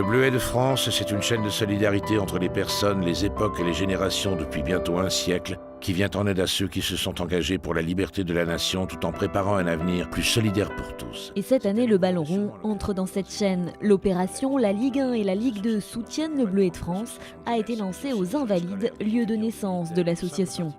Le Bleuet de France, c'est une chaîne de solidarité entre les personnes, les époques et les générations depuis bientôt un siècle, qui vient en aide à ceux qui se sont engagés pour la liberté de la nation tout en préparant un avenir plus solidaire pour tous. Et cette année, le ballon rond entre dans cette chaîne. L'opération, la Ligue 1 et la Ligue 2 soutiennent le Bleuet de France, a été lancée aux Invalides, lieu de naissance de l'association.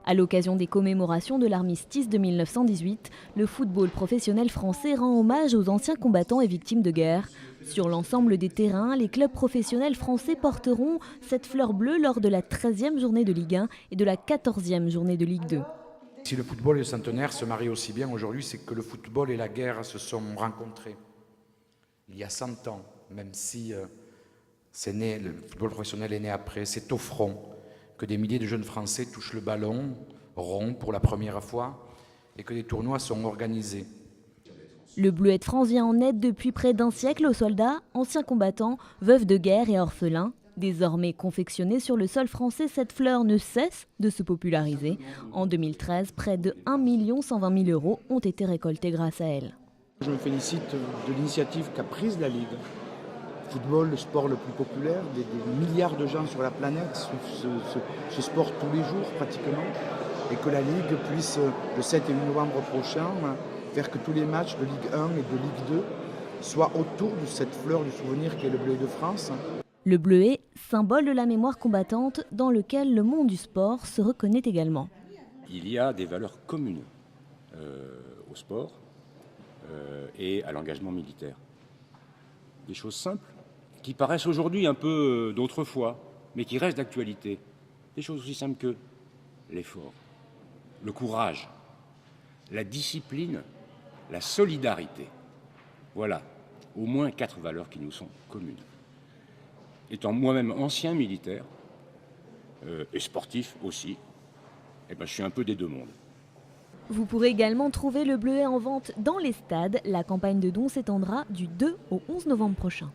À l'occasion des commémorations de l'armistice de 1918, le football professionnel français rend hommage aux anciens combattants et victimes de guerre. Sur l'ensemble des terrains, les clubs professionnels français porteront cette fleur bleue lors de la 13e journée de Ligue 1 et de la 14e journée de Ligue 2. Si le football et le centenaire se marient aussi bien aujourd'hui, c'est que le football et la guerre se sont rencontrés. Il y a 100 ans, même si le football professionnel est né après, c'est au front que des milliers de jeunes Français touchent le ballon rond pour la première fois et que des tournois sont organisés. Le Bleuet de France vient en aide depuis près d'un siècle aux soldats, anciens combattants, veuves de guerre et orphelins. Désormais confectionnée sur le sol français, cette fleur ne cesse de se populariser. En 2013, près de 1 120 000 € ont été récoltés grâce à elle. Je me félicite de l'initiative qu'a prise la Ligue. Le football, le sport le plus populaire, des milliards de gens sur la planète ce sport tous les jours pratiquement, et que la Ligue puisse, le 7 et 8 novembre prochain, faire que tous les matchs de Ligue 1 et de Ligue 2 soient autour de cette fleur du souvenir qui est le Bleuet de France. Le bleuet, symbole de la mémoire combattante dans lequel le monde du sport se reconnaît également. Il y a des valeurs communes au sport et à l'engagement militaire. Des choses simples qui paraissent aujourd'hui un peu d'autrefois, mais qui restent d'actualité. Des choses aussi simples que l'effort, le courage, la discipline, la solidarité. Voilà, au moins 4 valeurs qui nous sont communes. Étant moi-même ancien militaire, et sportif aussi, je suis un peu des deux mondes. Vous pourrez également trouver le bleuet en vente dans les stades. La campagne de dons s'étendra du 2 au 11 novembre prochain.